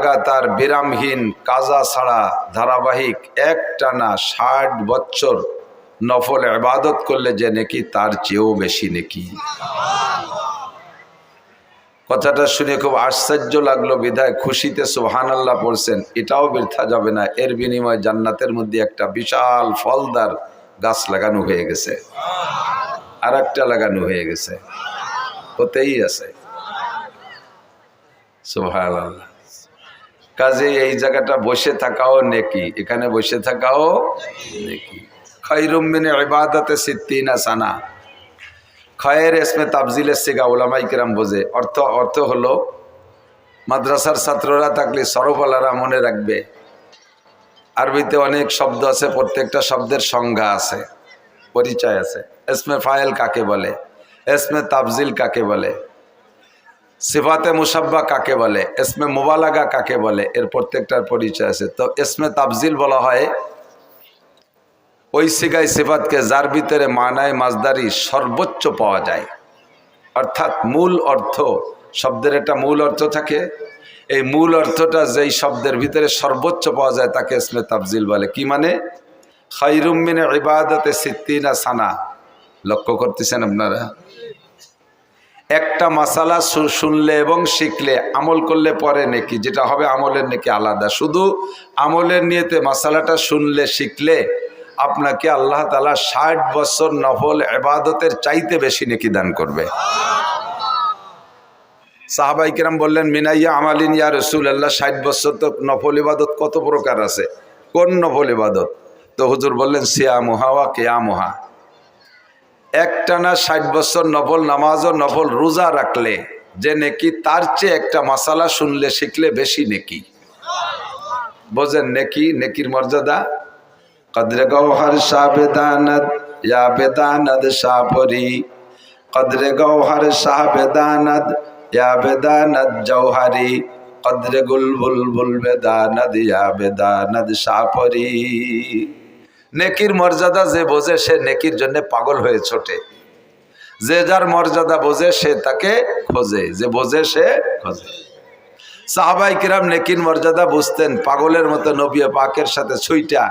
লাগাতার বিরামহীন কাজা ছাড়া ধারাবাহিক একটানা ৬০ বছর নফল ইবাদত করলে যে নেকি তার চেয়েও বেশি নেকি। কথাটা শুনে খুব আশ্চর্য লাগলো, বিধায় খুশিতে সুবহানাল্লাহ পড়ছেন। এটাও বৃথা যাবে না, এর বিনিময়ে জান্নাতের মধ্যে একটা বিশাল ফলদার গাছ লাগানো হয়ে গেছে, আর একটা লাগানো হয়ে গেছে, হতেই আছে। সুবহানাল্লাহ। কাজে এই জায়গাটা বসে থাকাও নেকি, এখানে বসে থাকাও নেকি। খায়রুম মিন ইবাদাতি সিত্তিনা সানা। খয়ের ইসমে তাবজিলের সিগা উলামায়ে কেরাম বোঝে। অর্থ হলো, মাদ্রাসার ছাত্ররা থাকলে সরবলারা মনে রাখবে, আরবিতে অনেক শব্দ আছে, প্রত্যেকটা শব্দের সংজ্ঞা আছে, পরিচয় আছে। ইসমে ফাইল কাকে বলে, ইসমে তাবজিল কাকে বলে, সিফাতে মুসাব্বা কাকে বলে, ইসমে মুবালাগা কাকে বলে, এর প্রত্যেকটার পরিচয় আছে। তো ইসমে তাবজিল বলা হয় ওই সিগাই সিফাতকে যার ভিতরে মানায় মাজদারি সর্বোচ্চ পাওয়া যায়, অর্থাৎ মূল অর্থ, শব্দের একটা মূল অর্থ থাকে, এই মূল অর্থটা যেই শব্দের ভিতরে সর্বোচ্চ পাওয়া যায় তাকে ইসমে তাবজিল বলে। কি মানে? খায়রুম মিন ইবাদাতি সিত্তিনা সানা। লক্ষ্য করতেছেন আপনারা? একটা মাসালা শুনলে এবং শিখলে আমল করলে পরে নেকি, যেটা হবে আমলের নেকি আলাদা। শুধু আমলের নিয়তে মাসালাটা শুনলে শিখলে আপনাকে আল্লাহ তাআলা ৬০ বছর নফল ইবাদতের চাইতে বেশি নেকি দান করবে। সাহাবাই কেরাম বললেন, মিনাইয়া আমালিন ইয়া রাসূলুল্লাহ, ৬০ বছর তো নফল ইবাদত কত প্রকার আছে, কোন নফল ইবাদত? তো হুজুর বললেন, সিয়ামুহা ওয়া কিয়ামুহা। একটানা ৬০ বছর নফল নামাজ ও নফল রোজা রাখলে যে নেকি, তার চেয়ে একটা মাসালা শুনলে শিখলে বেশি নেকি। বোঝেন নেকি, নেকির মর্যাদা। কদরে গওহার শাহ বেদানদ ইয়া বেদানদ শাহপরি, কদরে গওহার শাহ বেদানদ ইয়া বেদানদ জওহারি, কদরে গুলবুল বেদানদ ইয়া বেদানদ শাহপরি। নেকির মর্যাদা যে বোঝে সে নেকির জন্য পাগল হয়ে ছোটে, যে যার মর্যাদা বোঝে সে তাকে খোঁজে, যে বোঝে সে খোঁজে। সাহাবায়ে কিরাম নেকির মর্যাদা বুঝতেন, পাগলের মতো নবী পাকের সাথে ছুইটা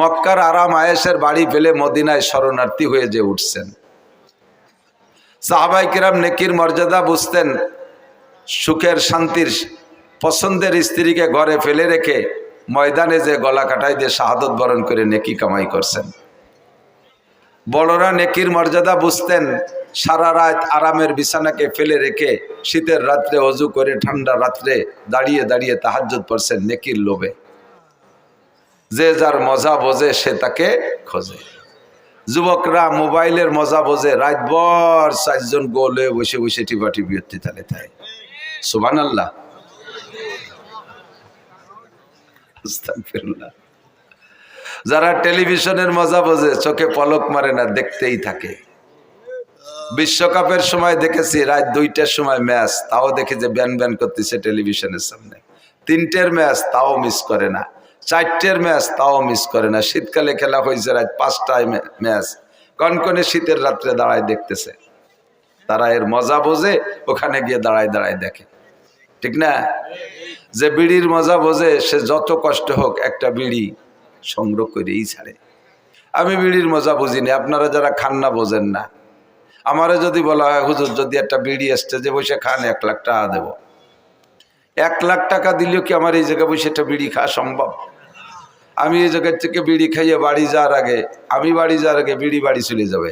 মক্কার আরাম আয়েশের বাড়ি ফেলে মদিনায় শরণার্থী হয়ে যে উঠছেন। সাহাবায়ে কিরাম নেকির মর্যাদা বুঝতেন, সুখের শান্তির পছন্দের স্ত্রীকে ঘরে ফেলে রেখে ময়দানে যে গলা কাটাই দিয়ে শাহাদত বরণ করে নেকি কামাই করছেন। বড়রা নেকির মর্যাদা বুঝতেন, সারা রাত আরামের বিছানাকে ফেলে রেখে শীতের রাত্রে অজু করে ঠান্ডা রাত্রে দাঁড়িয়ে দাঁড়িয়ে তাহাজ্জুদ পড়ছেন নেকির লোভে। যে যার মজা বোঝে সে তাকে খোঁজে। যুবকরা মোবাইলের মজা বোঝে, রাতভর ৪ জন গোল হয়ে বসে বসে টিপাটিপি তালে থাকে। সুবহানাল্লাহ। যারা টেলিভিশনের মজা বোঝে চোখে পলক মারে না, দেখতেই থাকে। বিশ্বকাপের সময় দেখেছি রাত ২টার সময় ম্যাচ, তাও দেখে যে ব্যান ব্যান করতেছে টেলিভিশনের সামনে। ৩টের ম্যাচ তাও মিস করে না, ৪টের ম্যাচ তাও মিস করে না। শীতকালে খেলা হয়েছে রাত ৫টায় ম্যাচ, কনকনে শীতের রাত্রে দাঁড়ায় দেখতেছে। তারা এর মজা বোঝে, ওখানে গিয়ে দাঁড়ায় দাঁড়ায় দেখে, ঠিক না? যে বিড়ির মজা বোঝে সে যত কষ্ট হোক একটা বিড়ি সংগ্রহ করেই ছাড়ে। আমি বিড়ির মজা বুঝিনি, আপনারা যারা খান না বোঝেন না। আমারে যদি বলা হয়, হুজুর যদি একটা বিড়ি স্টেজে বসে খান ১ লাখ টাকা দেব, ১ লাখ টাকা দিলেও কি আমার এই জায়গায় বসে একটা বিড়ি খাওয়া সম্ভব? আমি এই জায়গার থেকে বিড়ি খাইয়ে বাড়ি যাওয়ার আগে, আমি বাড়ি যাওয়ার আগে বিড়ি বাড়ি চলে যাবে।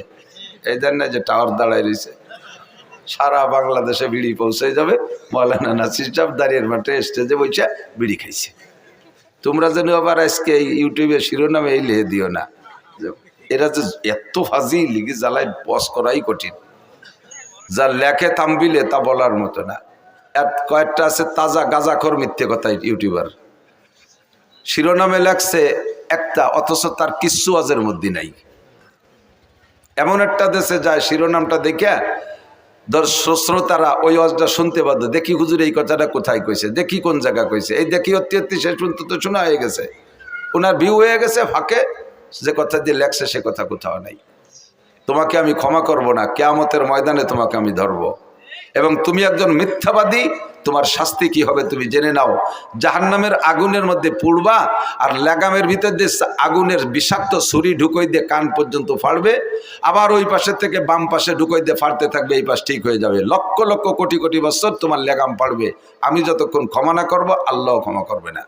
এই জন্য যে টাওয়ার দাঁড়ায় রয়েছে, সারা বাংলাদেশে বিড়ি পৌঁছে যাবে। মৌলানা নাসির সাহেব দাঁড়িয়ে মাঠে স্টেজে বসে বিড়ি খাইছে। তোমরা যেন আবার আজকে ইউটিউবে শিরোনামে এই লিখে দিও না, এরা যে এত ফাজি লিখে জ্বালায় বস করাই কঠিন। যা লেখে থামবিলে তা বলার মতো না। কয়েকটা আছে তাজা গাঁজাখোর মিথ্যে কথা ইউটিউবার, শিরোনামে লেখছে একটা, অথচ তার কিচ্ছু আজের মধ্যে নাই। এমন একটা দেশে যায়, শিরোনামটা দেখে শ্রোতারা ওই ওয়াজটা শুনতে বাধ্য। দেখি হুজুর এই কথাটা কোথায় কইছে, দেখি কোন জায়গা কইছে, এই দেখি অত্যন্ত শেষ পর্যন্ত তো শোনা হয়ে গেছে, ওনার ভিউ হয়ে গেছে ফাঁকে। যে কথা দিয়ে লেখছে সে কথা কোথাও নাই। তোমাকে আমি ক্ষমা করব না, কিয়ামতের ময়দানে তোমাকে আমি ধরব। এবং তুমি একজন মিথ্যাবাদী, তোমার শাস্তি কি হবে তুমি জেনে নাও। জাহান্নামের আগুনের মধ্যে পুড়বা, আর লাগামের ভিতর দিয়ে আগুনের বিষাক্ত ছুরি ঢুকই দিয়ে কান পর্যন্ত ফাড়বে, আবার ওই পাশের থেকে বাম পাশে ঢুকই দিয়ে ফাড়তে থাকবে, এই পাশ ঠিক হয়ে যাবে। লক্ষ লক্ষ কোটি কোটি বছর তোমার লাগাম পাড়বে। আমি যতক্ষণ ক্ষমা না করবো, আল্লাহ ক্ষমা করবে না।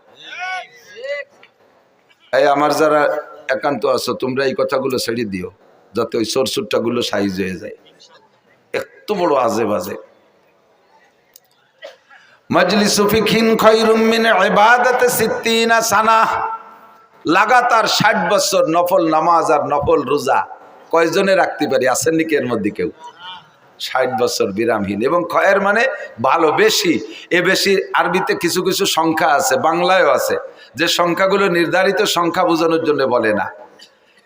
এই আমার যারা একান্ত আছো, তোমরা এই কথাগুলো ছেড়ে দিও, যাতে ওই সরসুরটাগুলো সাইজ হয়ে যায়। এত বড় আজে বাজে। মাজলিসু ফিকহিন খায়রুম মিন ইবাদাতি 60 সানা। লাগাতার 60 বছর নফল নামাজ আর নফল রোজা কয়জনে রাখতে পারি? আছেন নাকি এর মধ্যে কেউ? 60 বছর বিরামহীন। এবং খয়ের মানে ভালো, বেশি। এ বেশি আরবিতে কিছু কিছু সংখ্যা আছে, বাংলায়ও আছে, যে সংখ্যাগুলো নির্ধারিত সংখ্যা বোঝানোর জন্য বলে না,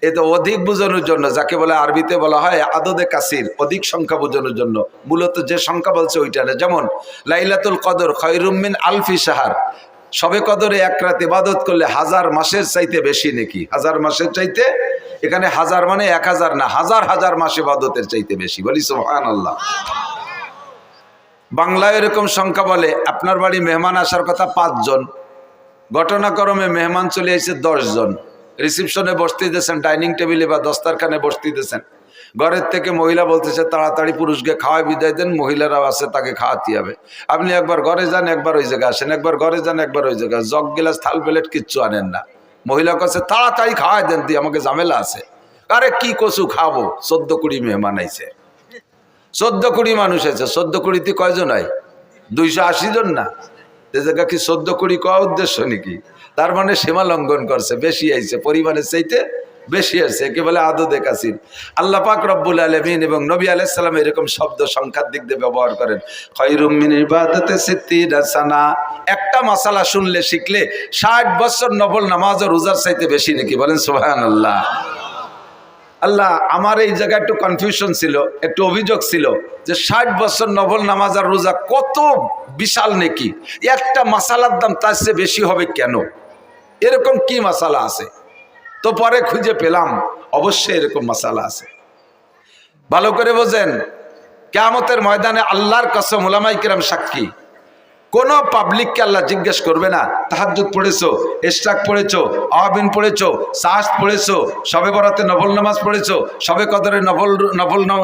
এ তো অধিক বোঝানোর জন্য, যাকে বলে আরবিতে বলা হয় আদদে কাসির, অধিক সংখ্যা বোঝানোর জন্য। মূলত যে সংখ্যা বলছে ওইটা না। যেমন লাইলাতুল কদর খায়রুম মিন আলফি শাহর, সবে কদরে এক রাত ইবাদত করলে 1000 মাসের চাইতে বেশি নাকি? 1000 মাসের চাইতে, এখানে 1000 মানে 1000 না, হাজার হাজার মাস ইবাদতের চাইতে বেশি। বলি সুবহানাল্লাহ। বাংলায় এরকম সংখ্যা বলে। আপনার বাড়ি মেহমান আসার কথা 5 জন, ঘটনাক্রমে মেহমান চলে এসেছে 10 জন। রিসিপশনে বসতে দিয়েছেন, ডাইনিং টেবিলে বা দস্তারখানে বসতে দিয়েছেন। ঘরের থেকে মহিলা বলতেছে তাড়াতাড়ি পুরুষকে খাওয়াই বিদায় দেন, মহিলারাও আছে, তাকে খাওয়াতে হবে। আপনি একবার ঘরে যান, একবার ওই জায়গায় আসেন, একবার ঘরে যান, একবার ওই জায়গায়, জগ গিলাস থাল প্লেট কিচ্ছু আনেন না। মহিলা কাছে তাড়াতাড়ি খাওয়াই দেন, তুই আমাকে ঝামেলা আছে। আরে কি কচু খাবো, 14-20 মেহমান আইছে, 14-20 মানুষ আছে। 14-20 কয়জন হয়? 280 জন না? এ জায়গা কি 14-20 কওয়া উদ্দেশ্য নাকি? তার মানে সীমা লঙ্ঘন করছে, বেশি আইছে, পরিমাণের চাইতে বেশি আছে। একে বলে আদদে কাসির। আল্লাহ পাক রব্বুল আলামিন এবং নবী আলাইহিস সালাম এরকম শব্দ সংখ্যার দিক দিয়ে ব্যবহার করেন। খায়রুম মিন ইবাদাতি 60 সানা। একটা মাসালা শুনলে শিখলে 60 বছর নফল নামাজ ও রোজার চাইতে বেশি নাকি? বলেন সুবহানাল্লাহ। আল্লাহ, আমার এই জায়গায় একটু কনফিউশন ছিল, একটু অভিযোগ ছিল যে 60 বছর নফল নামাজ আর রোজা কত বিশাল নাকি, একটা মাসালার দাম তার চেয়ে বেশি হবে কেন? এরকম কি মাসালা আছে? তো পরে খুঁজে পেলাম অবশ্যই এরকম মাসালা আছে। ভালো করে বোঝেন, কিয়ামতের ময়দানে আল্লাহর কসম, উলামায়ে কিরাম সাক্ষী, কোন পাবলিককে আল্লাহ জিজ্ঞেস করবে না তাহাজ্জুদ পড়েছো, ইশরাক পড়েছো, আওয়াবিন পড়েছো, সাহস পড়েছো, শবে বরাতে নফল নামাজ পড়েছো, শবে কদরে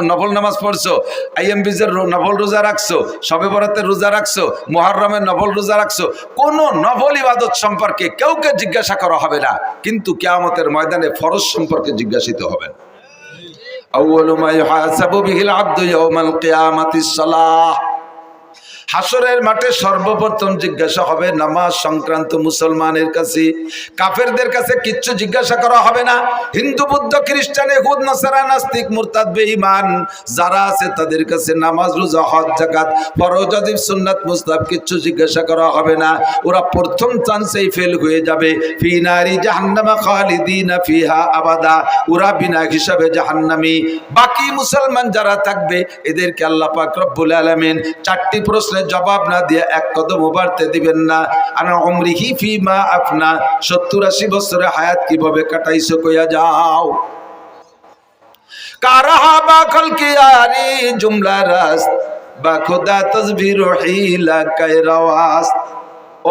নফল নামাজ পড়ছো, আইএমবিজের নফল রোজা রাখছো, শবে বরাতের রোজা রাখছো, মুহররমের নফল রোজা রাখছো। কোন নফল ইবাদত সম্পর্কে কেউকে জিজ্ঞাসা করা হবে না, কিন্তু কিয়ামতের ময়দানে ফরজ সম্পর্কে জিজ্ঞাসিত হবেন। আউয়ালু মা ইউহাসাবু বিহিল আবদু ইয়াউমাল কিয়ামাতিস সালাহ। হাসরের মাঠে সর্বপ্রথম জিজ্ঞাসা হবে নামাজ সংক্রান্ত মুসলমানের কাছে। কাফেরদের কাছে কিচ্ছু জিজ্ঞাসা করা হবে না। হিন্দু, বৌদ্ধ, খ্রিস্টান, ইহুদ, নাসারা, নাস্তিক, মুরতাদ, বেঈমান যারা আছে তাদের কাছে নামাজ, রোজা, হজ, যাকাত, ফরজ, ওয়াজিব, সুন্নাত, মুস্তাহাব কিচ্ছু জিজ্ঞাসা করা হবে না। ওরা প্রথম চান্সেই ফেল হয়ে যাবে। ফি নারি জাহান্নামা খালিদিনা ফিহা আবাদা। ওরা বিনা হিসাবে জাহান্নামী। বাকি মুসলমান যারা থাকবে এদেরকে আল্লাহ পাক রব্বুল আলামিন 4টি প্রশ্নের জবাব না দিয়ে এক কদম বাড়তে দিবেন না। আনা উমরিহি ফিমা আফনা, 70-80 বছরের হায়াত কিভাবে কাটাইছো কইয়া যাও। কারাহা বা খলকিয়ারি জুমলা রাস বা খোদা তাসবির হিলা কায়রাওয়াস।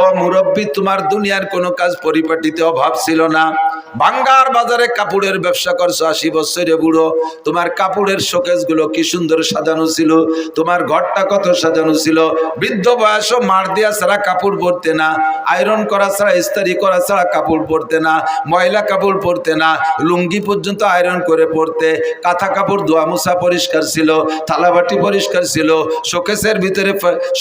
ও মুরব্বী, তোমার দুনিয়ার কোনো কাজ পরিপাটিতে অভাব ছিল না। ভাঙ্গার বাজারে কাপড়ের ব্যবসা করছো, 80 বছরে বুড়ো। তোমার কাপড়ের শোকেস গুলো কি সুন্দর সাজানো ছিল, তোমার ঘরটা কত সাজানো ছিল। বৃদ্ধ বয়সও মার দিয়া ছাড়া কাপড় পরতে না, আয়রন করা ছাড়া, ইস্ত্রি করা ছাড়া কাপড় পরতে না, ময়লা কাপড় পরতে না, লুঙ্গি পর্যন্ত আয়রন করে পরতে। কাঁথা কাপড় ধোয়া মোছা পরিষ্কার ছিল, থালাবাটি পরিষ্কার ছিল, শোকেসের ভিতরে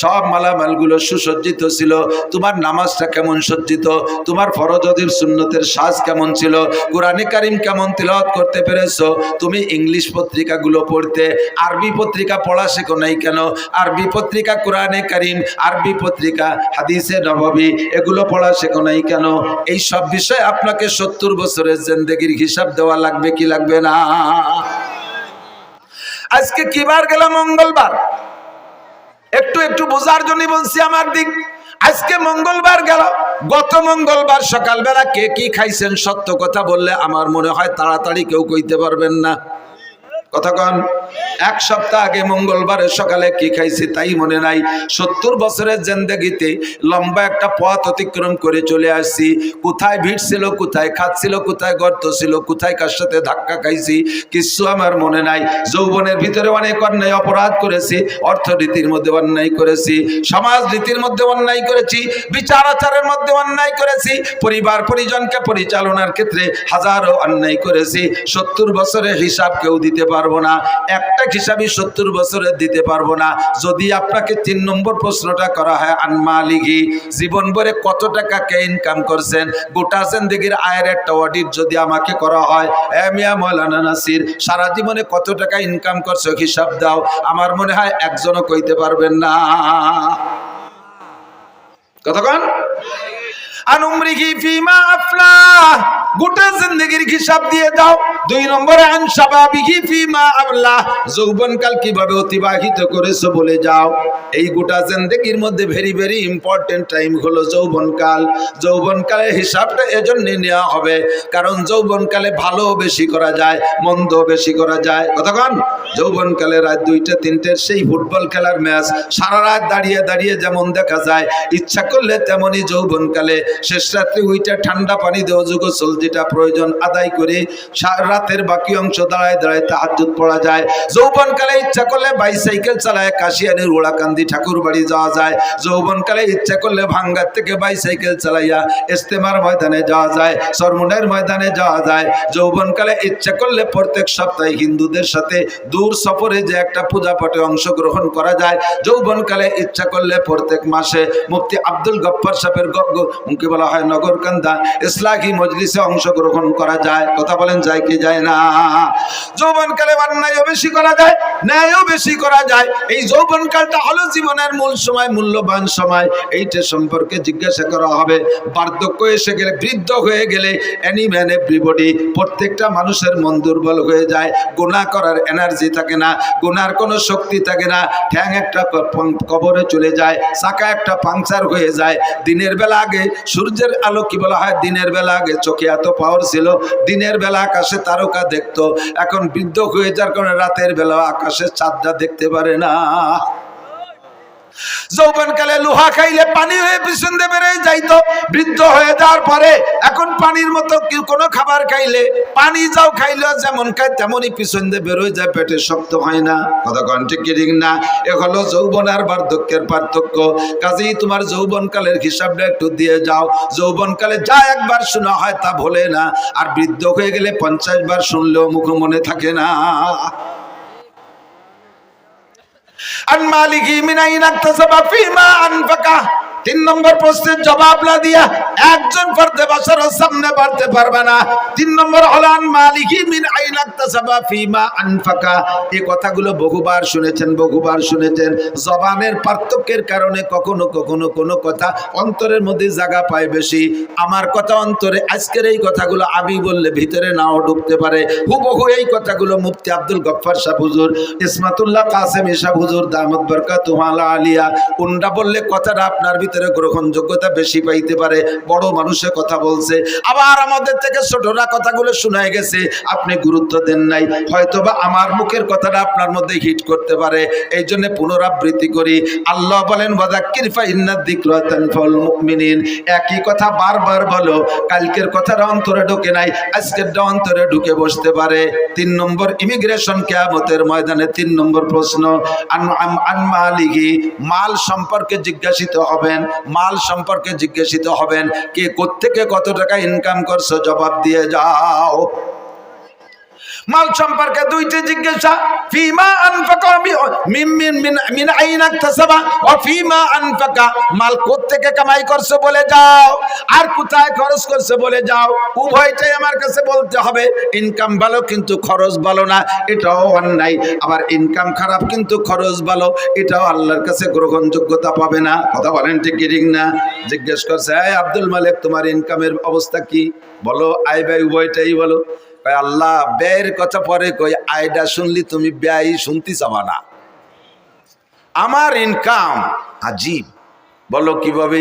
সব মালামালগুলো সুসজ্জিত ছিল। তোমার নামাজটা কেমন সজ্জিত, তোমার ফরজ ওয়াজিব সুন্নতের সাজ কেমন ছিল, কোরআনে কারীম কেমন তিলাওয়াত করতে পেরেছো। তুমি ইংলিশ পত্রিকাগুলো পড়তে, আরবি পত্রিকা পড়া শেখো নাই কেন? আরবি পত্রিকা কোরআনে কারীম, আরবি পত্রিকা হাদিসে নববী, এগুলো পড়া শেখো নাই কেন? এই সব বিষয় আপনাকে 70 বছরের জিন্দেগির হিসাব দেওয়া লাগবে কি লাগবে না? আজকে কি বার গেল? মঙ্গলবার। একটু একটু বোঝার জন্য বলছি আমার দিক। আজকে মঙ্গলবার গেল। গত মঙ্গলবার সকালবেলা কে কি খাইছেন সত্য কথা বললে আমার মনে হয় তাড়াতাড়ি কেউ কইতে পারবেন না। কতক্ষণ? এক সপ্তাহ আগে মঙ্গলবারের সকালে কি খাইছি তাই মনে নাই। 70 বছরের জিন্দেগিতে লম্বা একটা পথ অতিক্রম করে চলে আসছি। কোথায় ভিড় ছিল, কোথায় খাচ্ছিল, কোথায় গর্ত ছিল, কোথায় কার সাথে ধাক্কা খাইছি, কিছু আমার মনে নাই। যৌবনের ভিতরে অনেক অন্যায় অপরাধ করেছি, অর্থনীতির মধ্যে অন্যায় করেছি, সমাজ রীতির মধ্যে অন্যায় করেছি, বিচার আচারের মধ্যে অন্যায় করেছি, পরিবার পরিজনকে পরিচালনার ক্ষেত্রে হাজারো অন্যায় করেছি। 70 বছরের হিসাব কেউ দিতে পারবো না, একটা হিসাবই 70 বছরের দিতে পারবো না। যদি আপনাকে 3 নম্বর প্রশ্নটা করা হয়, আনমালিগি, জীবন ভরে কত টাকা কে ইনকাম করছেন, গোটা জিন্দেগির আয়ের একটা অডিট যদি আমাকে করা হয়, মিয়া মৌলানা নাসির সারা জীবনে কত টাকা ইনকাম করছো হিসাব দাও, আমার মনে হয় একজনও কইতে পারবেন না। কতক্ষণ? আনুমরিহি ফিমা আফলা, গোটা জিন্দেগির হিসাব দিয়ে দাও। 2 নম্বরে আন শাবাবিহি ফিমা আবলা, যৌবনকাল কিভাবে অতিবাহিত করেছো বলে যাও। এই গোটা জিন্দেগির মধ্যে ভেরি ভেরি ইম্পর্টেন্ট টাইম হলো যৌবনকাল। যৌবনকালের হিসাবটা এজন্য নেওয়া হবে কারণ যৌবনকালে ভালো বেশি করা যায়, মন্দ বেশি করা যায়। কতক্ষণ? যৌবনকালে রাত 2টা 3টের সেই ফুটবল খেলার ম্যাচ সারা রাত দাঁড়িয়ে দাঁড়িয়ে যেমন দেখা যায়, ইচ্ছা করলে তেমনি যৌবনকালে শেষ রাত্রে ওইটা ঠান্ডা পানি দেওয়া গোসল যেটা প্রয়োজন আদায় করে রাতের বাকি অংশ দাঁড়ায় দাঁড়ায় তাহাজ্জুদ পড়া যায়। যৌবনকালে ইচ্ছা করলে বাইসাইকেল চালায় কাশিয়ানির ওড়াকান্দি ঠাকুর বাড়ি যাওয়া যায়। যৌবনকালে ইচ্ছা করলে ভাঙ্গার থেকে বাইসাইকেল চালাইয়া ইস্তেমার ময়দানে যাওয়া যায়, সরমুনের ময়দানে যাওয়া যায়। যৌবনকালে ইচ্ছা করলে প্রত্যেক সপ্তাহে হিন্দুদের সাথে দূর সফরে যে একটা পূজা পাঠে অংশগ্রহণ করা যায়। যৌবনকালে ইচ্ছা করলে প্রত্যেক মাসে মুফতি আব্দুল গফফার সাহেবের কি বলা হয় নগরকান্দা ইসলাহি মজলিসে অংশগ্রহণ করা যায়। কথা বলেন, যায় কি যায় না? যৌবনকালে অন্যায়ও বেশি করা যায়, ন্যায়ও বেশি করা যায়। এই যৌবনকালটা হলো জীবনের মূল সময়, মূল্যবান সময়। এইটা সম্পর্কে জিজ্ঞাসা করা হবে। বার্ধক্য এসে গেলে, বৃদ্ধ হয়ে গেলে, এনি ম্যান এভরিবডি, প্রত্যেকটা মানুষের মন দুর্বল হয়ে যায়, গুনাহ করার এনার্জি থাকে না, গুনার কোনো শক্তি থাকে না, ঠ্যাং একটা কবরে চলে যায়, চাকা একটা পাংচার হয়ে যায়। দিনের বেলা আগে সূর্যের আলো কি বলা হয়, দিনের বেলা আগে চোখে এত পাওয়ার ছিল, দিনের বেলা আকাশে তারকা দেখতো। এখন বৃদ্ধ হয়ে যাওয়ার কারণে রাতের বেলা আকাশের চাঁদটা দেখতে পারে না। যৌবনকালে লোহা খাইলে পানি হয়ে পিছন দিয়ে বেড়ে যাইতো, বৃদ্ধ হয়ে যাওয়ার পরে এখন পানির মতো কোনো খাবার খাইলে, পানি যাও খাইলেও যেমন খায় তেমনই পিছন দিয়ে বেরোয় যায়, পেটে শক্ত হয় না। কতক্ষণ? ঠিক কি ঠিক না? এ হলো যৌবন আর বার্ধক্যের পার্থক্য। কাজেই তোমার যৌবনকালের হিসাবটা একটু দিয়ে যাও। যৌবনকালে যা একবার শোনা হয় তা ভোলে না, আর বৃদ্ধ হয়ে গেলে 50 বার শুনলেও মুখ মনে থাকে না। আনমালিকি মিন আইনা ইকতাসাবা ফিমা আনফাকা, 3 নম্বর প্রশ্নের জবাব না দিয়া একজন ফরদে বাশারের সামনে বাড়তে পারবে না। 3 নম্বর হলো আনমালিকি মিন আইনা ইকতাসাবা ফিমা আনফাকা। এই কথাগুলো বহুবার শুনেছেন, বহুবার শুনেছেন। জবানের পার্থক্যের কারণে কখনো কখনো কোনো কথা অন্তরের মধ্যে জায়গা পায় বেশি। আমার কথা অন্তরে, আজকের এই কথাগুলো আমি বললে ভিতরে নাও ঢুকতে পারে। হুবহু এই কথাগুলো মুফতি আব্দুল গফফার সাহেব হুজুর, ইসমাতুল্লাহ কাসেম সাহেব হুজুর দামাত বরকাতুহু আলিয়া, উনরা বললে কথাটা আপনার ভিতরে গ্রহণযোগ্যতা বেশি পাইতে পারে। বড় মানুষের কথা বলছে, আবার আমাদের থেকে ছোটরা কথাগুলো শোনায় গেছে, আপনি গুরুত্ব দেন নাই, হয়তোবা আমার মুখের কথাটা আপনার মধ্যে হিট করতে পারে। এই জন্য পুনরাবৃত্তি করি। আল্লাহ বলেন ওয়াযাক্কির ফা ইন্নাদ যিকরা তানফাউল মুমিনিন। একই কথা বারবার বলো, কালকের কথাটা অন্তরে ঢোকে নাই, আজকেরটা অন্তরে ঢুকে বসতে পারে। 3 নম্বর ইমিগ্রেশন কিয়ামতের ময়দানে 3 নম্বর প্রশ্ন, আনমালিহি, মাল সম্পর্কে জিজ্ঞাসিত হবেন, মাল সম্পর্কে জিজ্ঞাসিত হবেন। কে কোত্থেকে কত টাকা ইনকাম করছো জবাব দিয়ে যাও। মাল সম্পর্কে 2টি জিজ্ঞাসা, ফিমা আনফাকা মিন আইনা ইকতাসাবা ওয়া ফিমা আনফাকা, মাল কোত্থেকে কামাই করছো বলে যাও, আর কোথায় খরচ করছো বলে যাও। উভয়টাই আমার কাছে বলতে হবে। ইনকাম ভালো কিন্তু খরচ ভালো না, এটাও অন্যায়। আবার ইনকাম খারাপ কিন্তু খরচ ভালো, এটাও আল্লাহর কাছে গ্রহণযোগ্যতা পাবে না। কথা বলেন, ঠিক কি ঠিক না? জিজ্ঞেস করছে, এই আব্দুল মালিক, তোমার ইনকামের অবস্থা কি বলো, আয় ব্যয় উভয়টাই বলো। আল্লাহ ব্যয়ের কথা পরে কই, আয়টা শুনলি তুমি ব্যয় শুনতে চাবা না। আমার ইনকাম আজীব, বলো কিভাবে?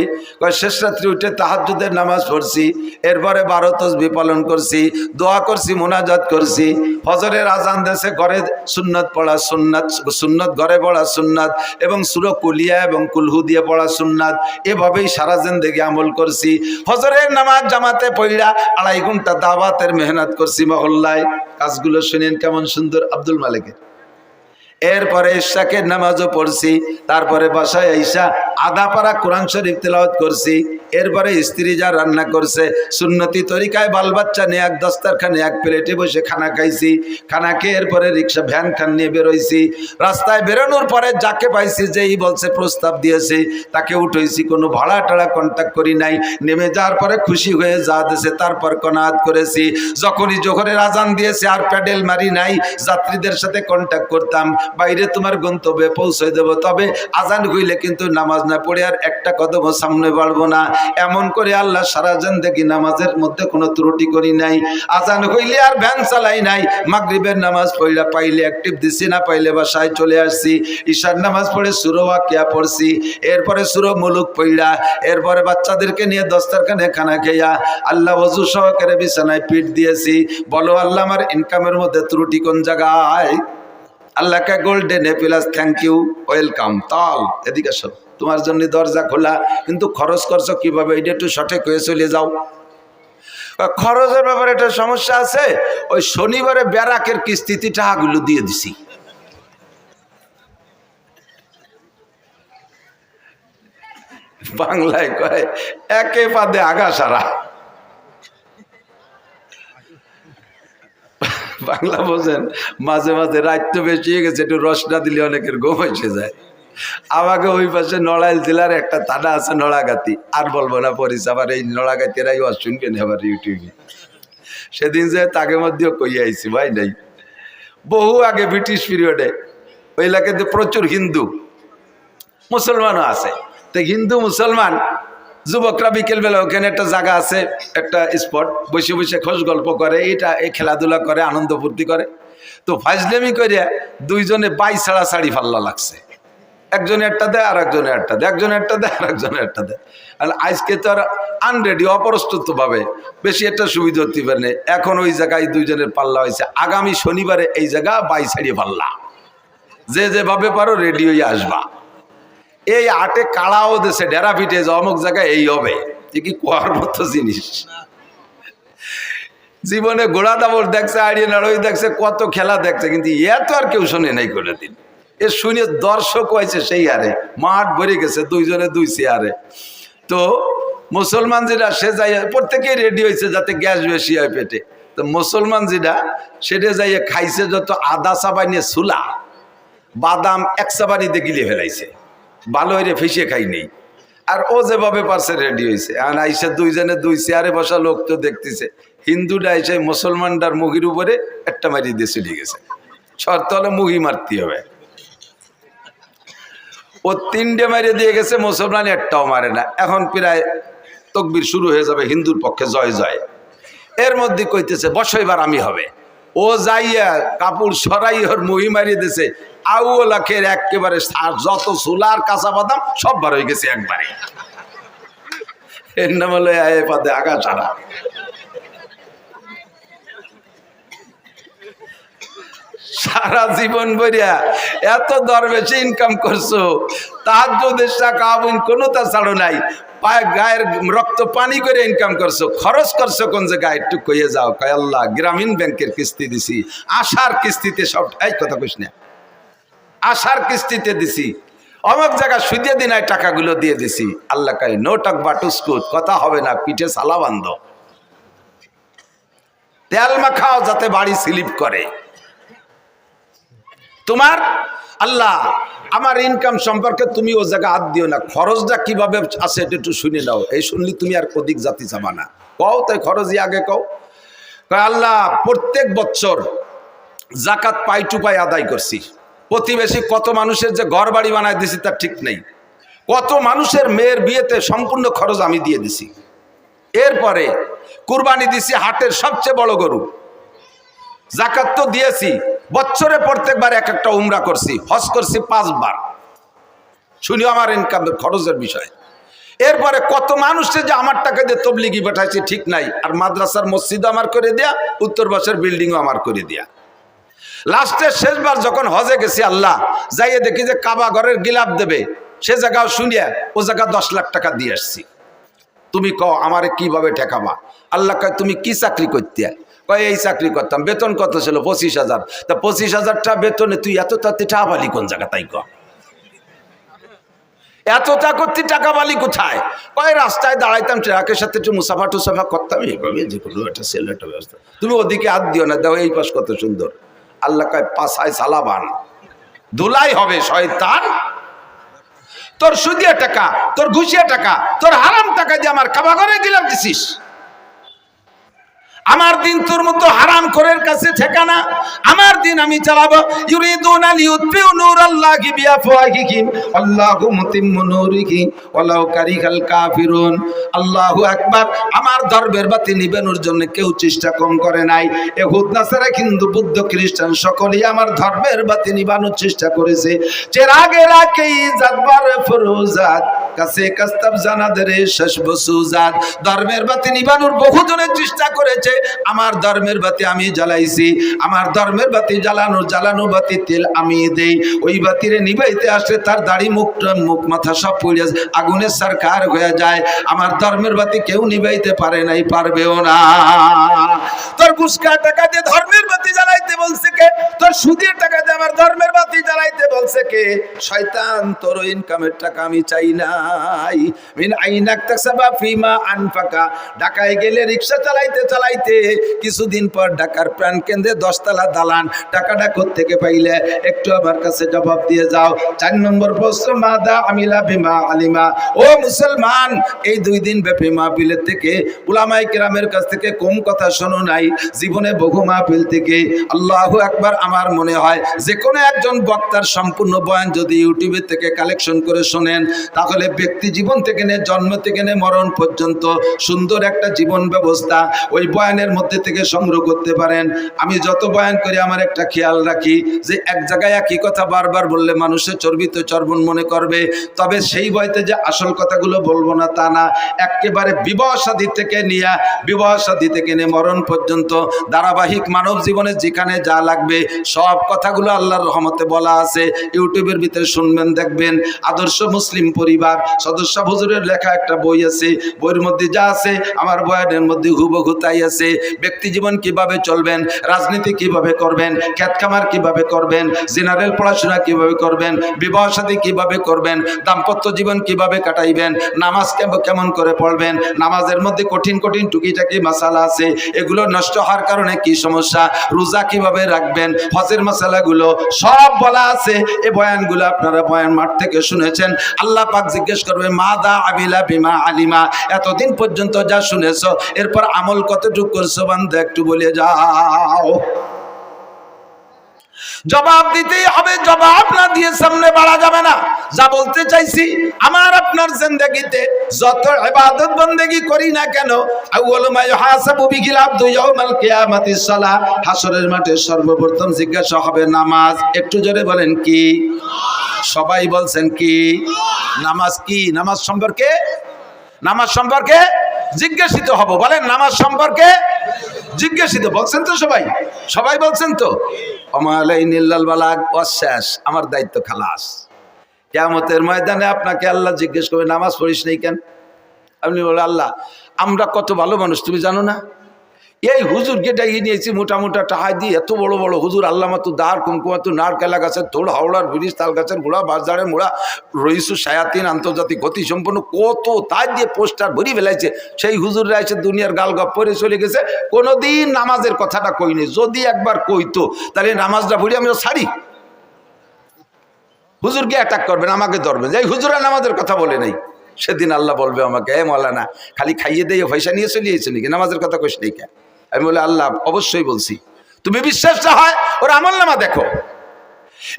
শেষ রাত্রি উঠে তাহাজ্জুদের নামাজ পড়ছি, এরপরে 12 তাসবিহ পালন করছি, দোয়া করছি, মোনাজাত করছি, ফজরের আজান দেশে ঘরে সুন্নত পড়া সুন্নত ঘরে পড়া সুন্নাত, এবং সূরা কুলিয়া এবং কুলহু দিয়ে পড়া সুন্নাত। এভাবেই সারা জিন্দেগি আমল করছি। ফজরের নামাজ জামাতে পড়া 2.5 ঘন্টা দাওয়াতের মেহনত করছি মহল্লায়। কাজগুলো শুনেন কেমন সুন্দর আব্দুল মালিকের। এরপরে ইশাকের নামাজও পড়ছি, তারপরে বাসায় আইসা আধা পারা কোরআন শরীফ তেলাওয়াত করছি। এরপরে স্ত্রী যা রান্না করছে সুন্নতি তরিকায় বাল বাচ্চা নিয়ে এক দস্তারখানে এক প্লেটে বসে খানা খাইছি। খানা খেয়ে এরপরে রিক্সা ভ্যান খান নিয়ে বেরোইছি। রাস্তায় বেরোনোর পরে যাকে পাইছি যেই বলছে প্রস্তাব দিয়েছে তাকে উঠেছি, কোনো ভাড়া টাড়া কন্ট্যাক্ট করি নাই। নেমে যাওয়ার পরে খুশি হয়ে যা দিয়েছে তারপর কনাত করেছি। যখনই জোহরের আজান দিয়েছে আর প্যাডেল মারি নাই, যাত্রীদের সাথে কন্ট্যাক্ট করতাম, বাইরে তোমার গন্তব্যে পৌঁছে দেব, তবে আজান হইলে কিন্তু নামাজ না পড়ে আর একটা কদম সামনে বাড়বো না। এমন করে আল্লাহ সারা জিন্দেগি নামাজের মধ্যে কোনো ত্রুটি করি নাই। আজান হইলে আর ভ্যান চালাই নাই। মাগরিবের নামাজ পড়া পাইলে অ্যাক্টিভ দিছি, না পাইলে বাসায় চলে আসছি। ঈশার নামাজ পড়ে সূরা ওয়াকিয়া পড়ছি, এরপরে সূরা মুলুক পড়া, এরপরে বাচ্চাদেরকে নিয়ে দস্তারখানে খানা খেয়া আল্লাহ ওযু সহকারে বিছানায় পিঠ দিয়েছি। বলো আল্লাহ আমার ইনকামের মধ্যে ত্রুটি কোন জায়গায়? আল্লাহকে golden plus thank you, welcome. তাল এদিকে সব তোমার জন্য দরজা খোলা, কিন্তু খরচ করছো কিভাবে এটা একটু সঠিক হয়ে চলে যাও। খরচের ব্যাপারে একটা সমস্যা আছে। ওই শনিবারে ব্যারাকের কিস্তিতে টাকাগুলো দিয়ে দিছি। বাংলায় কয় একে পাদে আগা সারা। বাংলা বোঝেন? মাঝে মাঝে রাত তো বেশি হয়ে গেছে, একটু রস না দিলে অনেকের ঘুম এসে যায়। আমাকে ওই পাশে নড়াইল জেলার একটা থানা আছে নড়াগাতি, আর বলবো না পরিচয়, আবার এই নড়াগাতিরাই শুনবেন আবার ইউটিউবে। সেদিন যে তাকে মধ্যেও কই আইছি ভাই নাই, বহু আগে ব্রিটিশ পিরিয়ডে ওই এলাকাতে প্রচুর হিন্দু মুসলমানও আছে। তো হিন্দু মুসলমান যুবকরা বিকেলবেলা ওখানে একটা জায়গা আছে, একটা স্পট, বসে বসে খোঁজ গল্প করে, এই খেলাধুলা করে, আনন্দ ফুর্তি করে। তো ফাজলামি করে দুইজনে বাই ছাড়া ছাড়ি ফাল্লা লাগছে। একজনে একটা দেয় আর একজনে একটা দেয়, একজনে একটা দেয় আর একজনে একটা দেয়। আর আজকে তো আর আনরেডি, অপ্রস্তুত ভাবে বেশি একটা সুবিধা হতে পারে না। এখন ওই জায়গায় দুইজনের পাল্লা হয়েছে। আগামী শনিবারে এই জায়গা বাই ছাড়িয়ে পাল্লা, যে যেভাবে পারো রেডি হয়ে আসবা। এই আটে কাড়াও দেশে ডেরা পিঠে যে অমুক জায়গায় এই হবে, এ কি কোয়ার মতো জিনিস? জীবনে ঘোড়া দাবড় দেখছে, আড়িয়ে নাড়ই দেখছে, কত খেলা দেখছে, কিন্তু এত আর কেউ শোনে নাই করে দিন। এ শুনে দর্শক হয়েছে সেই হারে, মাঠ ভরে গেছে দুইজনে দুই চেয়ারে। তো মুসলমান যেটা সে যাই প্রত্যেকেই রেডি হয়েছে যাতে গ্যাস বেশি হয় পেটে। তো মুসলমান যেটা সেটা যাইয়ে খাইছে যত আদা চাবাই নিয়ে সুলা বাদাম এক চাবানিতে গিলে ফেলাইছে, ভালো হয়ে ফেসে খাই নেই। আর ও যেভাবে পারছে রেডি হয়েছে। আর আইসে দুইজনে দুই চেয়ারে বসা লোক তো দেখতেছে, হিন্দুটা এসে মুসলমানটার মুখির উপরে একটা মারি দিয়ে চলে গেছে। শর্ত হলে মুহি মারতে হবে। ও 3টে মারিয়ে দিয়ে গেছে, মুসলমান একটাও মারে না। এখন প্রায় তকবির শুরু হয়ে যাবে, হিন্দুর পক্ষে জয় জয়। এর মধ্যে কইতেছে বসো এবার আমি হবে। ও যাইয়া কাপড় সরাই ওর মুহি মারিয়ে দিয়েছে। আউলাখের একেবারে যত সোলার কাঁচা বাদাম সব বার হয়ে গেছে একবারে। এর নাম হলো আয়ে পাদে আগা ছাড়া। সারা জীবন বইয়া এত দরবেশে ইনকাম করছো, তাহাজ্জুদের টাকা কোনো তা ছাড়ো নাই, পায়ে গায়ের রক্ত পানি করে ইনকাম করছো। খরচ করছো কোন জায়গায় একটু কইয়ে যাও। কয় আল্লাহ গ্রামীণ ব্যাংকের কিস্তি দিছি, আশার কিস্তিতে সব। এই কথা কইস না, আশার কিস্তিতে দিছি, অমুক জায়গা সুদে দিনায় টাকাগুলো দিয়ে দিছি। আল্লাহ কয় নো টক বাটুস্কুত, কথা হবে না, পিঠে সালা বান্ধ, তেল মাখাও যাতে বাড়ি স্লিপ করে। তোমার আল্লাহ আমার ইনকাম সম্পর্কে তুমি ও জায়গা হাত দিও না, খরচটা কিভাবে আছে এটা একটু শুনে নাও। এই শুনলি তুমি আর কদিক জাতি যাবা না। কও তাই খরচই আগে কও। আল্লাহ প্রত্যেক বছর জাকাত পাই টু পাই আদায় করছি। প্রতিবেশী কত মানুষের যে ঘর বাড়ি বানায় দিছি তার ঠিক নেই। কত মানুষের মেয়ের বিয়েতে সম্পূর্ণ খরচ আমি দিয়ে দিছি। এরপরে কুরবানি দিছি হাটের সবচেয়ে বড় গরু। জাকাত তো দিয়েছি, বছরে প্রত্যেকবার এক একটা উমরা করছি, হজ করছি 5 বার। শুনিও আমার ইনকামের খরচের বিষয়। এরপরে কত মানুষে যে আমার টাকা দিয়ে তবলিগি পাঠাইছে ঠিক নাই, আর মাদ্রাসার মসজিদ আমার করে দেয়া, উত্তর পাশের বিল্ডিংও আমার করে দেয়া। লাস্টের শেষবার যখন হজে গেছি আল্লাহ, যাইয়ে দেখি যে কাবা ঘরের গিলাপ দেবে, সে জায়গাও শুনিয়া ও জায়গা 10 লাখ টাকা দিয়ে আসছি। তুমি কও আমারে কিভাবে ঠেকাবা? আল্লাহ কয় তুমি কি চাকরি করতে? কয় এই চাকরি করতাম। বেতন কত ছিল? 25,000। তা 25,000 বেতনে তুই এত তাতে টাকা বালি কোন জায়গা? তাই কয় এতটা করতে টাকা বালি কোথায়? কয় রাস্তায় দাঁড়াইতাম, ট্রাকের সাথে একটু মুসাফা টুসাফা করতাম, এইভাবে যে কোনো একটা সেল একটা ব্যবস্থা। তুমি ওদিকে হাত দিও না, দাও এই পাশ কত সুন্দর। আল্লাহ কয় পাছায় সালাবান, ধুলাই হবে শয়তান। তোর সুদিয়া টাকা, তোর ঘুষিয়া টাকা, তোর হারাম টাকা দিয়ে আমার কাবা ঘরে দিলাম দিছিস। আমার দিন তোর মতো হারাম খোরের কাছে ঠিকানা। আমার দিন আমি চালাবো। ইউরিদুনা লিইউতফিউ নূরাল্লাহি বিআফওয়াহিহিম আল্লাহু মুতিম্মু নূরিহি ওয়ালাউ কারিহাল কাফিরুন। আল্লাহু আকবার। আমার ধর্মের বাতি নিবানোর জন্য কেউ চেষ্টা কম করে নাই। ইহুদ নাসারা হিন্দু বৌদ্ধ খ্রিস্টান সকলেই আমার ধর্মের বাতি নিবানোর চেষ্টা করেছে। চেরাগের আকেই জাতবার ফরুজাত কাছে কাস্তাব জানাদের শেষ বসুজাত। ধর্মের বাতি নিবানোর বহুজনের চেষ্টা করেছে, আমার ধর্মের বাতি আমি জ্বালাইছি। আমার ধর্মের বাতি জ্বালানো বাতি তেল আমি দেই। ওই বাতিরে নিবাইতে আসলে তার দাড়ি মুখ মাথা সব পড়ে আগুনের সরকার হয়ে যায়। আমার ধর্মের বাতি কেউ নিবাইতে পারে নাই, পারবেও না। তোর গুসকা টাকা দিয়ে ধর্মের বাতি জ্বালাইতে বলছে কে? তোর সুদের টাকা দিয়ে আমার ধর্মের বাতি জ্বালাইতে বলছে কে? শয়তান, তোর ইনকামের টাকা আমি চাই নাই। মিন আইনাক তাসাবা ফিমা আনফাকা। ঢাকায় গেলে রিকশা চালাইতে চালাইতে কিছুদিন পর ঢাকার প্রাণ কেন্দ্রে 10 তলা দালান। টাকাটা কোত্থেকে পাইলে একটু আমার কাছে জবাব দিয়ে যাও। 4 নম্বর প্রশ্ন, মাদা আমিলা বিমা আলিমা। ও মুসলমান, এই 2 দিন ব্যাপী মাহফিলের থেকে উলামায়ে কেরামের কাছ থেকে কম কথা শোনো নাই। জীবনে বহু মাহফিল থেকে, আল্লাহু আকবার, আমার মনে হয় যে কোনো একজন বক্তার সম্পূর্ণ বয়ান যদি ইউটিউবে থেকে কালেকশন করে শোনেন, তাহলে ব্যক্তি জীবন থেকে নিয়ে জন্ম থেকে নিয়ে মরণ পর্যন্ত সুন্দর একটা জীবন ব্যবস্থা ওই বয়ানের মধ্যে থেকে সংগ্রহ করতে পারেন। আমি যত বয়ান করি আমার একটা খেয়াল রাখি যে এক জায়গায় একই কথা বারবার বললে মানুষের চর্বিত চর্বণ মনে করবে। তবে সেই বইতে যে আসল কথাগুলো বলবো না তা না, একেবারে বিবাহ শাদী থেকে নিয়ে মরণ পর্যন্ত ধারাবাহিক মানব জীবনে যেখানে যা লাগবে সব কথাগুলো আল্লাহর রহমতে বলা আছে। ইউটিউবের ভিতরে শুনবেন, দেখবেন। আদর্শ মুসলিম পরিবার সদস্য হুজুরের লেখা একটা বই আছে, বইয়ের মধ্যে যা আছে আমার বয়ানের মধ্যে হুবহু তাই আছে। ব্যক্তি জীবন কিভাবে চলবেন, রাজনীতি কিভাবে করবেন, খেত খামার কিভাবে করবেন, জেনারেল পড়াশোনা কিভাবে করবেন, বিবাহ শাদী কিভাবে করবেন, দাম্পত্য জীবন কিভাবে কাটাইবেন, নামাজ কেমন করে পড়বেন, নামাজের মধ্যে কঠিন কঠিন টুকিটাকি মাসালা আছে, এগুলো নষ্ট হওয়ার কারণে কি সমস্যা, রোজা কিভাবে রাখবেন, হজের মাসালাগুলো সব বলা আছে। এই বয়ানগুলো আপনারা বয়ান মাঠ থেকে শুনেছেন। আল্লাহ পাক জিজ্ঞেস করবে মাদা আমিলা বিমা আলিমা। এতদিন পর্যন্ত যা শুনেছো এরপর আমল কতটুকু করছো বান্দা, একটু বলে যাও। জবাব দিতেই হবে, জবাব না দিয়ে সামনে বাড়া যাবে না। যা বলতে চাইছি, আমার আপনার জিন্দেগিতে যত ইবাদত বন্দেগি করি না কেন, আউয়ালু মা ইউহাসাবু বিহিল আবদু ইয়াউমাল কিয়ামাতিস সালাহ। হাসরের মাঠে সর্বপ্রথম জিজ্ঞাসা হবে নামাজ। একটু জোরে বলেন কি? সবাই বলছেন কি? নামাজ কি? নামাজ সম্পর্কে জিজ্ঞাসিত হব। বলেন নামাজ সম্পর্কে জিজ্ঞাসিত। বলছেন তো সবাই বলছেন তো? আমালাইনিল্লাল বালাগ, শেষ, আমার দায়িত্ব খালাস। কিয়ামতের ময়দানে আপনাকে আল্লাহ জিজ্ঞেস করবে নামাজ পড়িস নাই কেন? আপনি বলে আল্লাহ আমরা কত ভালো মানুষ তুমি জানো না? এই হুজুরকে ডাকিয়ে নিয়েছি মোটা টাহাই দিয়ে, এত বড় বড় হুজুর, আল্লাহ মাতু দাঁড় কুমকুমাতু নারকেলা গাছের তোড়, হাওড়ার ব্রিজ, তাল গাছের গোড়া, বাজারের মোড়া, রইসু শায়াতিন, আন্তর্জাতিক গতি সম্পন্ন কত তাই দিয়ে পোস্টার ভরি ফেলাইছে। সেই হুজুররা এসে দুনিয়ার গাল গপ পরে চলে গেছে, কোনোদিন নামাজের কথাটা কইনি। যদি একবার কইতো তাহলে নামাজটা ভরি আমি ছাড়ি। হুজুরকে অ্যাটাক করবেন, আমাকে ধরবেন, এই হুজুরা নামাজের কথা বলে নাই। সেদিন আল্লাহ বলবে আমাকে, এ মৌলানা খালি খাইয়ে দিয়ে পয়সা নিয়ে চলিয়েছে নাকি, নামাজের কথা কইস নাই কেন? আমি বলে আল্লাহ অবশ্যই বলছি। তুমি বিশ্বাস না হয় ওর আমল নামা দেখো।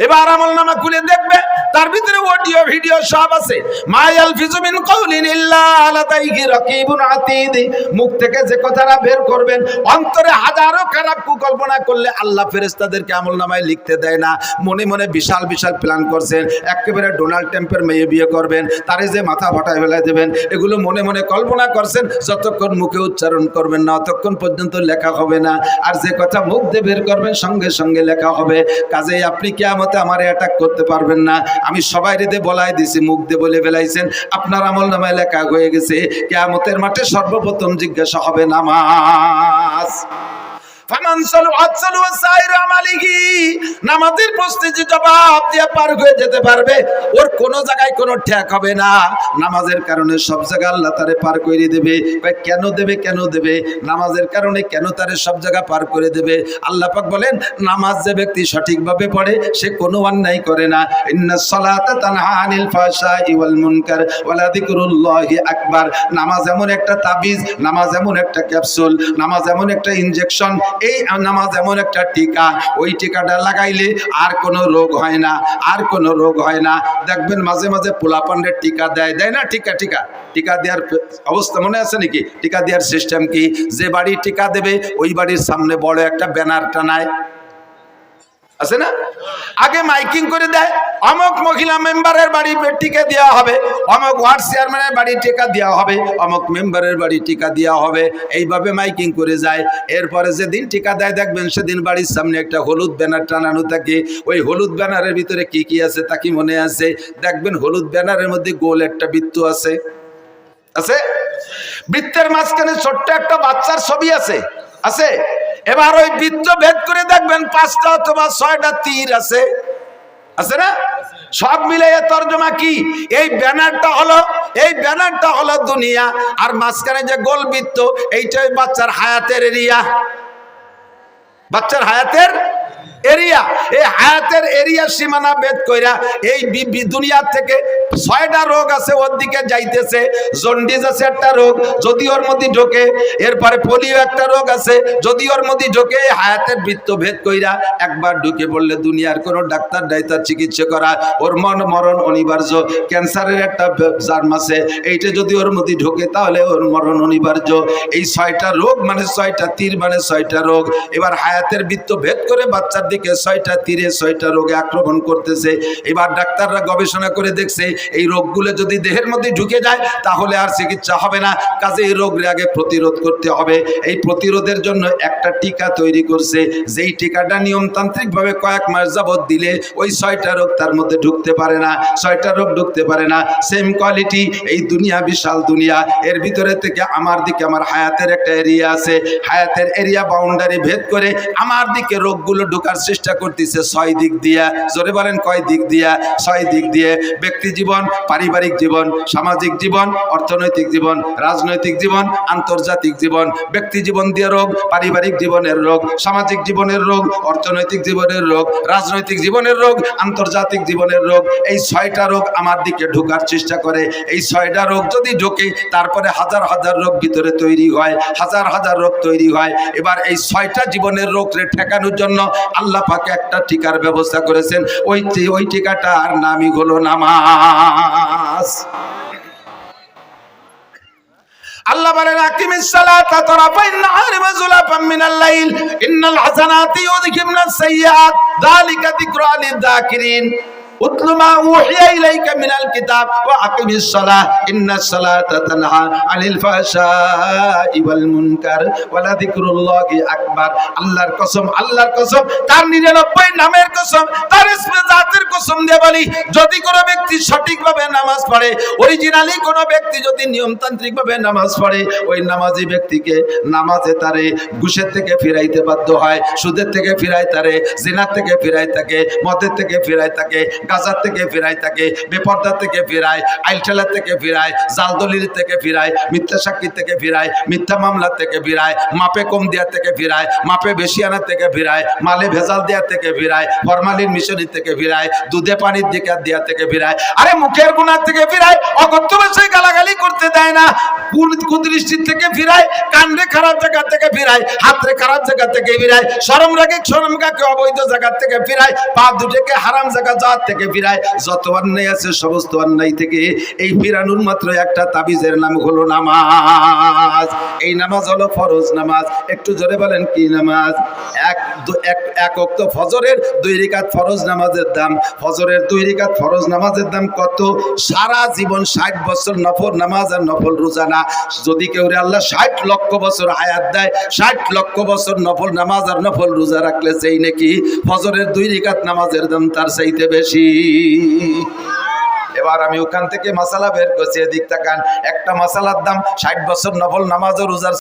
এবার আমলনামা খুলে দেখবে, তার ভিতরে অডিও ভিডিও সব আছে। মায়াল ফিজু মিন কাউলিন ইল্লা লাদাইহি রাকিবুন আতীদ। মুখ থেকে যে কথাটা বের করবেন, অন্তরে হাজারো খারাপ কুকল্পনা করলে আল্লাহ ফেরেশতাদেরকে আমলনামায় লিখতে দেয় না। মনে মনে বিশাল বিশাল প্ল্যান করছেন, একেবারে ডোনাল্ড ট্রাম্পের মেয়ে বিয়ে করবেন, তারে যে মাথা ফাটায় ফেলাই দেবেন, এগুলো মনে মনে কল্পনা করছেন। যতক্ষণ মুখে উচ্চারণ করবেন না ততক্ষণ পর্যন্ত লেখা হবে না। আর যে কথা মুখ দিয়ে বের করবেন সঙ্গে সঙ্গে লেখা হবে। কাজেই আপনি কিয়ামতে আমারে অ্যাটাক করতে পারবেন না। আমি সবাই রেদে বলাই দিছি, মুখ দিয়ে বলে ফেলাইছেন, আপনার আমলনামায় লেখা হয়ে গেছে। কিয়ামতের মাঠে সর্বপ্রথম জিজ্ঞাসা হবে নামাজ। নামাজের প্রশ্নে যে জবাব দিয়ে পার হয়ে যেতে পারবে, ওর কোন জায়গায় কোনো ঠেক হবে না। নামাজের কারণে সব জায়গা আল্লাহ তারে পার করে দেবে। কেন দেবে? কেন দেবে? নামাজের কারণে কেন তারে সব জায়গা পার করে দেবে? আল্লাহ পাক বলেন, নামাজ যে ব্যক্তি সঠিকভাবে পড়ে সে কোনো অন্যায় করে না। ইন্নাস সালাতা তানহা আনিল ফাহশাই ওয়াল মুনকার ওয়ালা যিকরুল্লাহি আকবার। নামাজ এমন একটা তাবিজ, নামাজ এমন একটা ক্যাপসুল, নামাজ এমন একটা ইনজেকশন, এই নামাজ এমন একটা টিকা, ওই টিকাটা লাগাইলে আর কোনো রোগ হয় না, আর কোনো রোগ হয় না। দেখবেন মাঝে মাঝে পোলাপানের টিকা দেয় না? টিকা দেওয়ার অবস্থা মনে আছে নাকি? টিকা দেওয়ার সিস্টেম কি? যে বাড়ি টিকা দেবে ওই বাড়ির সামনে বড় একটা ব্যানার টানায়, আছে না? আগে মাইকিং করে দেয়, অমুক মহিলা মেম্বারের বাড়ি টিকা দেওয়া হবে, অমুক ওয়ার্ড চেয়ারম্যানের বাড়ি টিকা দেওয়া হবে, অমুক মেম্বারের বাড়ি টিকা দেওয়া হবে। এইভাবে মাইকিং করে যায়। এরপরে যেদিন টিকা দেয় দেখবেন সেদিন বাড়ির সামনে একটা হলুদ ব্যানার টানানো থাকে। ওই হলুদ ব্যানারের ভিতরে কি কি আছে তা কি মনে আছে? দেখবেন হলুদ ব্যানারের মধ্যে গোল একটা বৃত্ত আছে, বৃত্তের মাঝখানে ছোট্ট একটা বাচ্চার ছবি আছে। এবার ওই বৃত্ত ভেদ করে দেখবেন 5টা অথবা 6টা তীর আছে না? সব মিলে তর্জমা কি? এই ব্যানারটা হলো দুনিয়া, আর মাঝখানে যে গোল বৃত্ত এইটাই বাচ্চার হায়াতের এরিয়া, বাচ্চার হায়াতের এরিয়া। এই হায়াতের এরিয়া সীমানা ভেদ কইরা এই দুনিয়া থেকে 6টা রোগ আছে ওর দিকে যাইতেছে। জন্ডিস আছে একটা রোগ, যদি ওর মধ্যে ঢোকে। এরপরে পোলিও একটা রোগ আছে, যদি ওর মধ্যে ঢোকে। হায়াতের বৃত্ত ভেদ কইরা একবার ঢুকে পড়লে দুনিয়ার কোনো ডাক্তার ডাইতার চিকিৎসা করা ওর মরণ অনিবার্য। ক্যান্সারের একটা জার্ম আছে, এইটা যদি ওর মধ্যে ঢোকে তাহলে ওর মরণ অনিবার্য। এই 6টা রোগ মানে 6টা তীর মানে 6টা রোগ। এবার হায়াতের বৃত্ত ভেদ করে বাচ্চার দিকে 6টা তীরে 6টা রোগে আক্রমণ করতেছে। এবার ডাক্তাররা গবেষণা করে দেখছে এই রোগগুলো যদি দেহের মধ্যে ঢুকে যায় তাহলে আর চিকিৎসা হবে না। কাজে এই রোগের আগে প্রতিরোধ করতে হবে। এই প্রতিরোধের জন্য একটা টিকা তৈরি করছে, যেই টিকাটা নিয়মতান্ত্রিক ভাবে কয়েক মাস যাবত দিলে ওই 6টা রোগ তার মধ্যে ঢুকতে পারে না, 6টা রোগ ঢুকতে পারে না। সেম কোয়ালিটি এই দুনিয়া, বিশাল দুনিয়া, এর ভিতরে থেকে আমার দিকে আমার হায়াতের একটা এরিয়া আছে। হায়াতের এরিয়া বাউন্ডারি ভেদ করে আমার দিকে রোগগুলো ঢোকার চেষ্টা করতেছে 6 দিক দিয়া। জোরে বলেন কয় দিক দিয়া? 6 দিক দিয়ে। ব্যক্তি জীবন, পারিবারিক জীবন, সামাজিক জীবন, অর্থনৈতিক জীবন, রাজনৈতিক জীবন, আন্তর্জাতিক জীবন। ব্যক্তি জীবন দিয়ে রোগ, পারিবারিক জীবনের রোগ, সামাজিক জীবনের রোগ, অর্থনৈতিক জীবনের রোগ, রাজনৈতিক জীবনের রোগ, আন্তর্জাতিক জীবনের রোগ। এই 6টা রোগ আমার দিকে ঢোকার চেষ্টা করে। এই 6টা রোগ যদি ঢোকে তারপরে হাজার হাজার রোগ ভিতরে তৈরি হয়, হাজার হাজার রোগ তৈরি হয়। এবার এই 6টা জীবনের রোগকে ঠেকানোর জন্য আল্লাহ পাক একটা টিকার ব্যবস্থা করেছেন। ওই টিকাটার নামই হলো নামাজ। আল্লাহ বলেন, আকিমিস সালাতা তারাফাইন নাহারি ওয়া যুলাফাম মিনাল লাইল ইন্নাল হাসানাতি ইউযহিবনাস সাইয়্যাত যালিকা যিকরা লিয-যাকিরিন। উতলু মা উহিয়া ইলাইকা মিনাল কিতাব ওয়া আকিমিস সালাহ ইন্নাস সালাতা তানহা আনিল ফাহশাই ওয়াল মুনকার ওয়া লাযিকরুল্লাহি আকবার। আল্লাহর কসম, আল্লাহর কসম, তার 99 নামের কসম, তার ইসমে জাতের কসম দিয়ে বলি, যদি কোনো ব্যক্তি সঠিকভাবে নামাজ পড়ে, অরিজিনালি কোনো ব্যক্তি যদি নিয়মতান্ত্রিকভাবে নামাজ পড়ে, ওই নামাজি ব্যক্তিকে নামাজে তারে ঘুষের থেকে ফিরাইতে বাধ্য হয়, সুদের থেকে ফিরাই তারে, জিনার থেকে ফিরাই থাকে, মদের থেকে ফিরাই থাকে, গাজার থেকে ফিরায় তাকে, বেপর্দা থেকে ফিরায়, আইলঠেলা থেকে ফিরায়, জালদলির থেকে ফিরায়, মিথ্যা সাক্ষী থেকে ফিরায়, মিথ্যা মামলা থেকে ফিরায়, মাপে কম দেওয়া থেকে ফিরায়, মাপে বেশি আনা থেকে ফিরায়, মালে ভেজাল দেওয়া থেকে ফিরায়, ফরমালিন মিশরি থেকে ফিরায়, দুধে পানির দিকে দেওয়া থেকে ফিরায়, আরে মুখের গুণা থেকে ফিরায়, অকথ্য ভাষায় গালাগালি করতে দেয় না, কুদৃষ্টির থেকে ফিরায়, কান্দে খারাপ জায়গা থেকে ফিরায়, হাতরে খারাপ জায়গা থেকে ফিরায়, শরম রাগে অবৈধ জায়গা থেকে ফিরায়, পা দুটোকে হারাম জায়গা যাওয়ার থেকে ফিরায়। যত অন্যায় আছে সমস্ত অন্যায় থেকে এই ফিরানোর মাত্র একটা তাবিজের নাম হলো নামাজ। এই নামাজ হলো ফরজ নামাজ। একটু জোরে বলেন কি নামাজ? এক ওয়াক্ত ফজরের 2 রাকাত ফরজ নামাজের দাম, ফজরের 2 রাকাত ফরজ নামাজের দাম কত? সারা জীবন 60 বছর নফল নামাজ আর নফল রোজা না। যদি কেউ আল্লাহ 60 লক্ষ বছর হায়াত দেয়, 60 লক্ষ বছর নফল নামাজ আর নফল রোজা রাখলে সেই নাকি ফজরের 2 রাকাত নামাজের দাম তার চাইতে বেশি। এবার আমি ওখান থেকে মাসালা বের করছি, এদিক তাকান। একটা মাসালার দাম 60 বছর নফল নামাজ ও রোজার